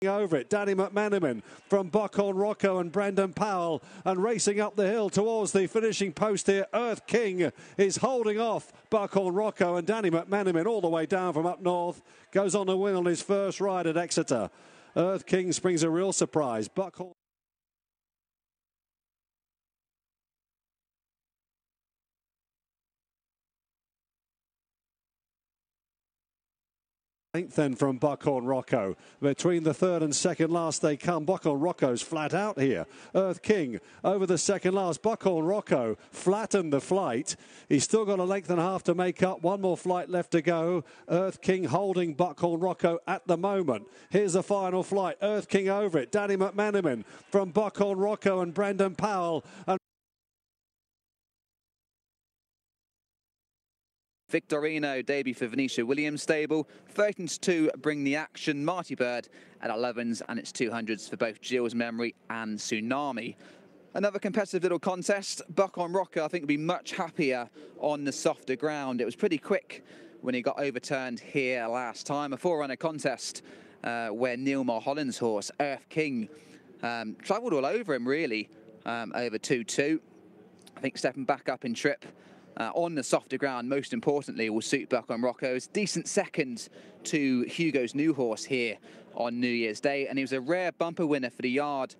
Over it, Danny McManaman from Buckhorn Rocco and Brendan Powell, and racing up the hill towards the finishing post here. Earth King is holding off Buckhorn Rocco, and Danny McManaman all the way down from up north goes on to win on his first ride at Exeter. Earth King springs a real surprise. Buckhorn. Then from Buckhorn Rocco. Between the third and second last they come. Buckhorn Rocco's flat out here. Earth King over the second last. Buckhorn Rocco flattened the flight. He's still got a length and a half to make up. One more flight left to go. Earth King holding Buckhorn Rocco at the moment. Here's the final flight. Earth King over it. Danny McManaman from Buckhorn Rocco and Brendan Powell. And Victorino debut for Venetia Williams stable. 13-2 bring the action. Marty Bird at 11s, and it's 200s for both Jill's Memory and Tsunami. Another competitive little contest. Buckhorn Rocco, I think, will be much happier on the softer ground. It was pretty quick when he got overturned here last time. A four-runner contest where Neil Mulholland's horse, Earth King, travelled all over him, really, over 2-2. I think stepping back up in trip on the softer ground, most importantly, will suit Buckhorn Rocco's. Decent second to Hugo's new horse here on New Year's Day, and he was a rare bumper winner for the yard.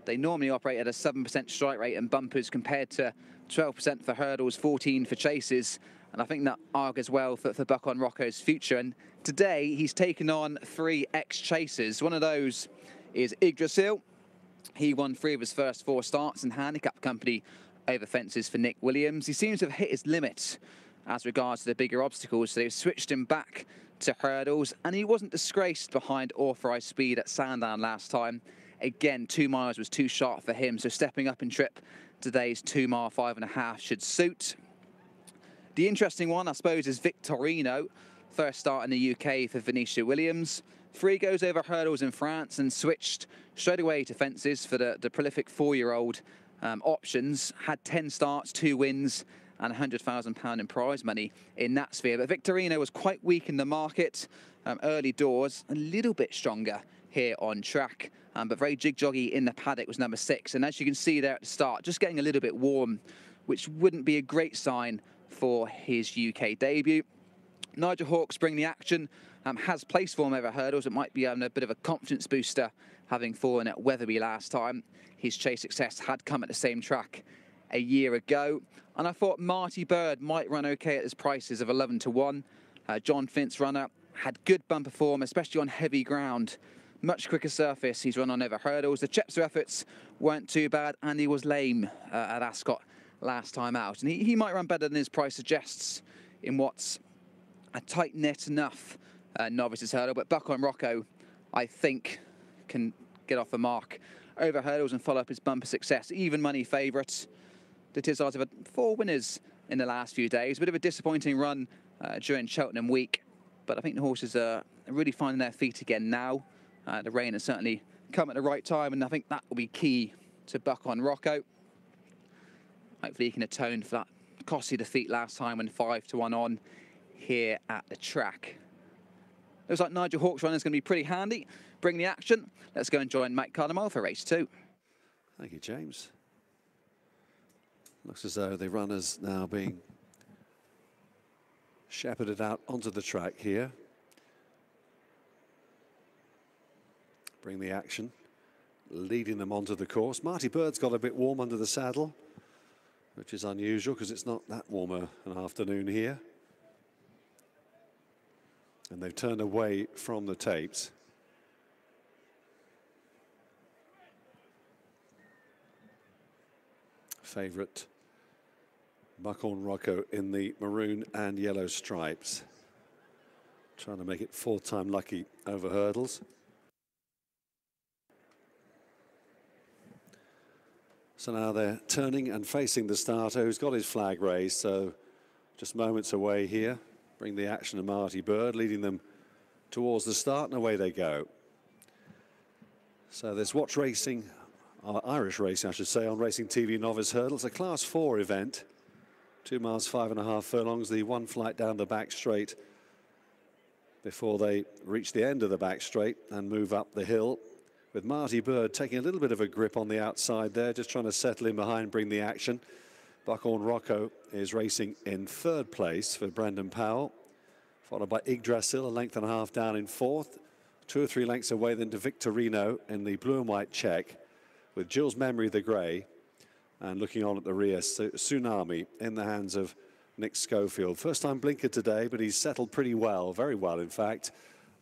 They normally operate at a 7% strike rate in bumpers compared to 12% for hurdles, 14 for chases, and I think that augurs well for Buckhorn Rocco's future. And today he's taken on 3 ex-chasers. One of those is Yggdrasil. He won 3 of his first 4 starts in handicap company over fences for Nick Williams. He seems to have hit his limit as regards to the bigger obstacles, so they've switched him back to hurdles, and he wasn't disgraced behind authorised speed at Sandown last time. Again, 2 miles was too sharp for him, so stepping up in trip, today's 2 mile 5.5 should suit. The interesting one, I suppose, is Victorino. First start in the UK for Venetia Williams. 3 goes over hurdles in France and switched straight away to fences for the prolific 4-year-old options. Had 10 starts, 2 wins and £100,000 in prize money in that sphere. But Victorino was quite weak in the market early doors, a little bit stronger here on track, but very jig-joggy in the paddock was number 6. And as you can see there at the start, just getting a little bit warm, which wouldn't be a great sign for his UK debut. Nigel Hawkes bring the action, has place form over hurdles. It might be a bit of a confidence booster, having fallen at Wetherby last time. His chase success had come at the same track a year ago. And I thought Marty Bird might run okay at his prices of 11-1. John Flint's runner had good bumper form, especially on heavy ground. Much quicker surface he's run on over hurdles. The Chepstow efforts weren't too bad, and he was lame at Ascot last time out. And he might run better than his price suggests in what's a tight-knit enough novices hurdle. But Buckhorn Rocco, I think, can get off the mark over hurdles and follow up his bumper success. Even money favourites. The Tizzards have had 4 winners in the last few days. A bit of a disappointing run during Cheltenham week, but I think the horses are really finding their feet again now. The rain has certainly come at the right time, and I think that will be key to Buckhorn Rocco. Hopefully he can atone for that costly defeat last time when 5-1 on here at the track. Looks like Nigel Hawkes' run is going to be pretty handy. Bring the action. Let's go and join Mike Cardamale for race 2. Thank you, James. Looks as though the runners now being shepherded out onto the track here. Bring the action, leading them onto the course. Marty Bird's got a bit warm under the saddle, which is unusual because it's not that warmer an afternoon here. And they've turned away from the tapes. Favourite Buckhorn Rocco in the maroon and yellow stripes. Trying to make it 4-time lucky over hurdles. So now they're turning and facing the starter, who's got his flag raised, so just moments away here. Bring the action to Marty Bird, leading them towards the start, and away they go. So there's Watch Racing, Irish Racing I should say, on Racing TV Novice Hurdles, a Class 4 event. 2 miles, 5.5 furlongs, the 1 flight down the back straight before they reach the end of the back straight and move up the hill with Marty Bird taking a little bit of a grip on the outside there, just trying to settle in behind, bring the action. Buckhorn Rocco is racing in third place for Brendan Powell, followed by Yggdrasil, a length and a half down in fourth. 2 or 3 lengths away then to Victorino in the blue and white check, with Jules Memory the grey, and looking on at the rear, Tsunami in the hands of Nick Schofield. First time blinker today, but he's settled pretty well, very well in fact,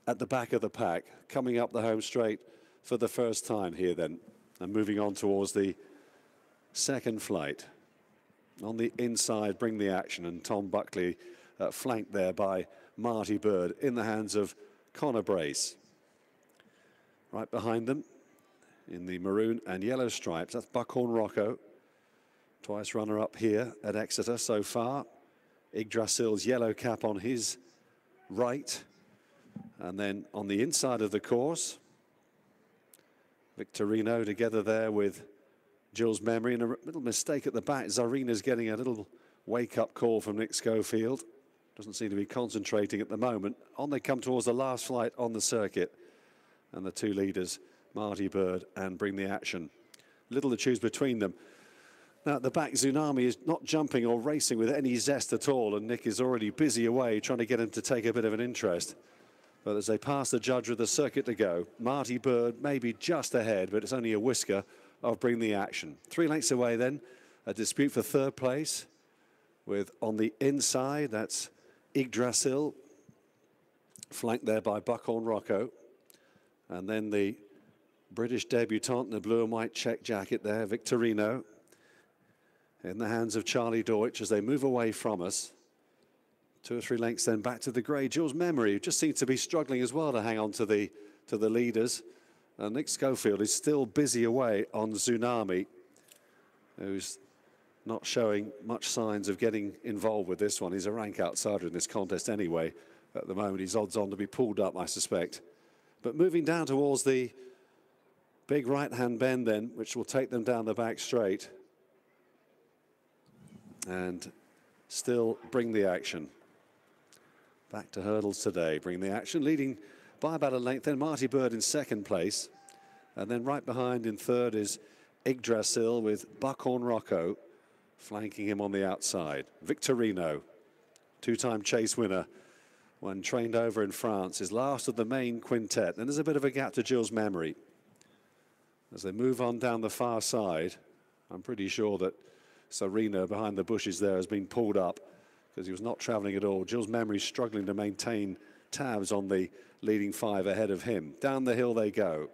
at the back of the pack, coming up the home straight for the first time here then, and moving on towards the second flight. On the inside, Bring the Action, and Tom Buckley flanked there by Marty Bird in the hands of Connor Brace. Right behind them, in the maroon and yellow stripes, that's Buckhorn Rocco, twice runner-up here at Exeter so far. Yggdrasil's yellow cap on his right, and then on the inside of the course, Victorino together there with Jules Memory, and a little mistake at the back. Zarina's getting a little wake-up call from Nick Schofield. Doesn't seem to be concentrating at the moment. On they come towards the last flight on the circuit, and the 2 leaders, Marty Bird and Bring the Action. Little to choose between them. Now at the back, Tsunami is not jumping or racing with any zest at all, and Nick is already busy away trying to get him to take a bit of an interest. But as they pass the judge with the circuit to go, Marty Bird may be just ahead, but it's only a whisker of Bring the Action. 3 lengths away then, a dispute for third place, with on the inside, that's Yggdrasil, flanked there by Buckhorn Rocco. And then the British debutant in the blue and white check jacket there, Victorino, in the hands of Charlie Deutsch as they move away from us. 2 or 3 lengths then back to the grey. Jules Memory, who just seems to be struggling as well to hang on to the leaders. Nick Schofield is still busy away on Tsunami, who's not showing much signs of getting involved with this one. He's a rank outsider in this contest anyway. At the moment, he's odds on to be pulled up, I suspect. But moving down towards the big right-hand bend then, which will take them down the back straight. And still Bring the Action. Back to hurdles today. Bring the Action, leading by about a length. Then Marty Bird in second place. And then right behind in third is Yggdrasil with Buckhorn Rocco flanking him on the outside. Victorino, 2-time chase winner when trained over in France, is last of the main quintet. And there's a bit of a gap to Jules Memory. As they move on down the far side, I'm pretty sure that Serena behind the bushes there has been pulled up because he was not travelling at all. Jules Memory struggling to maintain tabs on the leading 5 ahead of him. Down the hill they go,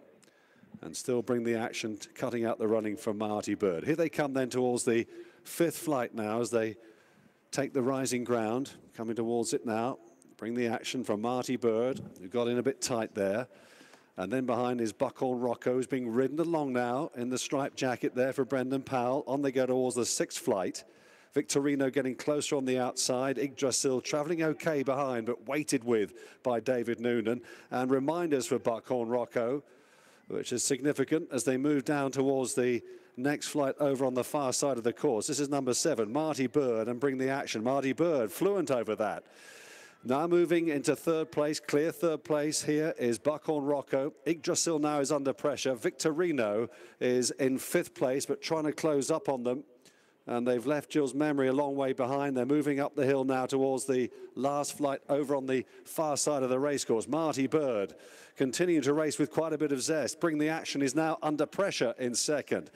and still Bring the Action, cutting out the running from Marty Bird. Here they come then towards the 5th flight now as they take the rising ground, coming towards it now. Bring the Action from Marty Bird, who got in a bit tight there. And then behind is Buckhorn Rocco, who's being ridden along now in the striped jacket there for Brendan Powell. On they go towards the 6th flight. Victorino getting closer on the outside. Yggdrasil travelling okay behind, but weighted with by David Noonan. And reminders for Buckhorn Rocco, which is significant as they move down towards the next flight over on the far side of the course. This is number 7, Marty Bird, and Bring the Action. Marty Bird, fluent over that. Now moving into third place, clear third place here is Buckhorn Rocco. Yggdrasil now is under pressure. Victorino is in 5th place, but trying to close up on them. And they've left Jules Memory a long way behind. They're moving up the hill now towards the last flight over on the far side of the racecourse. Marty Bird continuing to race with quite a bit of zest. Bring the Action is now under pressure in second.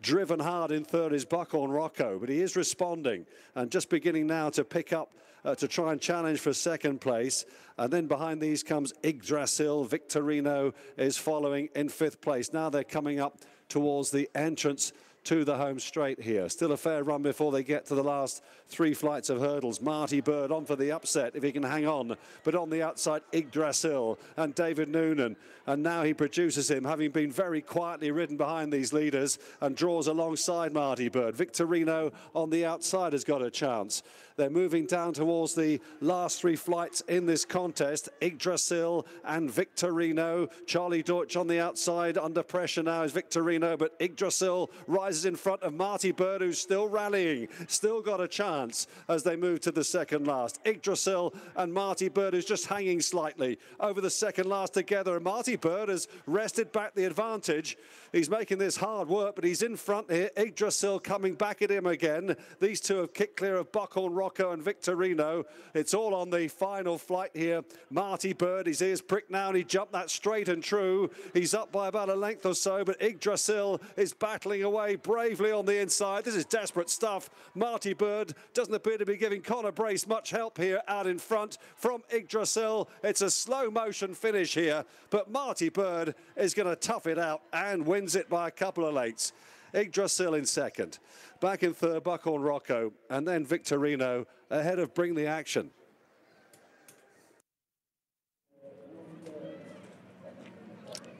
Driven hard in third is Buckhorn Rocco, but he is responding and just beginning now to pick up to try and challenge for second place. And then behind these comes Yggdrasil. Victorino is following in 5th place. Now they're coming up towards the entrance to the home straight here. Still a fair run before they get to the last 3 flights of hurdles. Marty Bird on for the upset if he can hang on, but on the outside Yggdrasil and David Noonan, and now he produces him, having been very quietly ridden behind these leaders, and draws alongside Marty Bird. Victorino on the outside has got a chance. They're moving down towards the last three flights in this contest. Yggdrasil and Victorino. Charlie Deutsch on the outside, under pressure now is Victorino, but Yggdrasil rises in front of Marty Bird, who's still rallying, still got a chance as they move to the second last. Yggdrasil and Marty Bird, who's just hanging slightly over the second last together, and Marty Bird has wrested back the advantage. He's making this hard work, but he's in front here. Yggdrasil coming back at him again. These two have kicked clear of Buckhorn Rocco and Victorino. It's all on the final flight here. Marty Bird, his ears pricked now, and he jumped that straight and true. He's up by about a length or so, but Yggdrasil is battling away bravely on the inside. This is desperate stuff. Marty Bird doesn't appear to be giving Connor Brace much help here out in front from Yggdrasil. It's a slow motion finish here, but Marty Bird is going to tough it out and wins it by a couple of lengths. Yggdrasil in second. Back in third, Buckhorn Rocco, and then Victorino ahead of Bring the Action.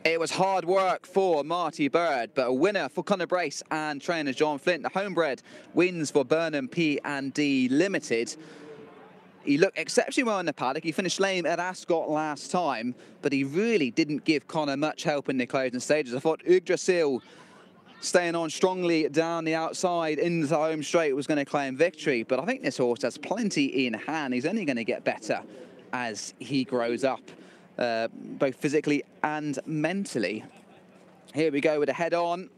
It was hard work for Marty Bird, but a winner for Connor Brace and trainer John Flint. The homebred wins for Burnham P&D Limited. He looked exceptionally well in the paddock. He finished lame at Ascot last time, but he really didn't give Connor much help in the closing stages. I thought Yggdrasil staying on strongly down the outside into the home straight was going to claim victory, but I think this horse has plenty in hand. He's only going to get better as he grows up, both physically and mentally. Here we go with a head-on.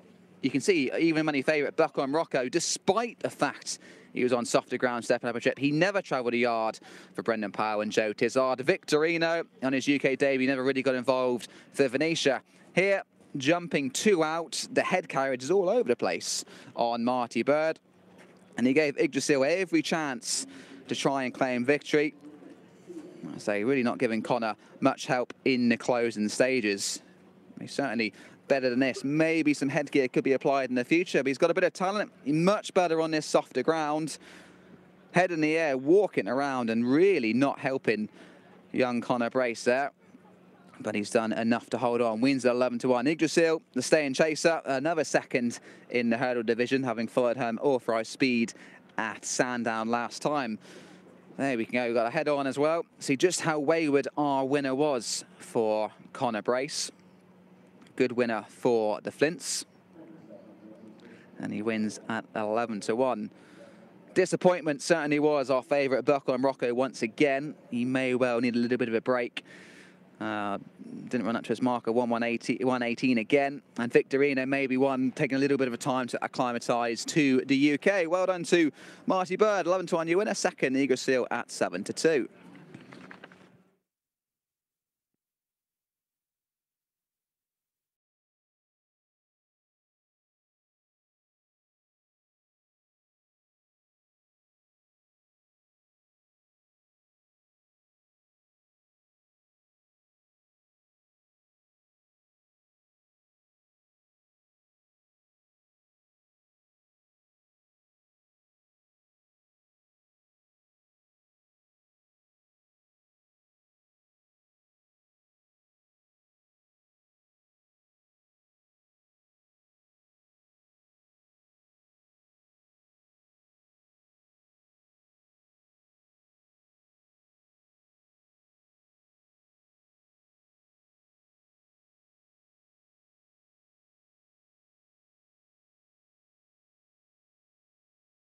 You can see even money favourite Buckhorn Rocco, despite the fact he was on softer ground stepping up a trip, he never travelled a yard for Brendan Powell and Joe Tizard. Victorino on his UK debut never really got involved for Venetia. Here, jumping two out, the head carriage is all over the place on Marty Bird, and he gave Yggdrasil every chance to try and claim victory. I say, really not giving Connor much help in the closing stages. He's certainly better than this. Maybe some headgear could be applied in the future, but he's got a bit of talent. He's much better on this softer ground. Head in the air, walking around and really not helping young Connor Brace there. But he's done enough to hold on. Wins at 11-1. Yggdrasil, the stay-in chaser, another second in the hurdle division, having followed home authorised speed at Sandown last time. There we can go. We've got a head-on as well. See just how wayward our winner was for Connor Brace. Good winner for the Flints. And he wins at 11-1. Disappointment certainly was our favourite Buckhorn Rocco once again. He may well need a little bit of a break. Didn't run up to his marker, 118 again. And Victorino maybe one taking a little bit of a time to acclimatise to the UK. Well done to Marty Bird, 11-1 winner. Second, Yggdrasil at 7-2.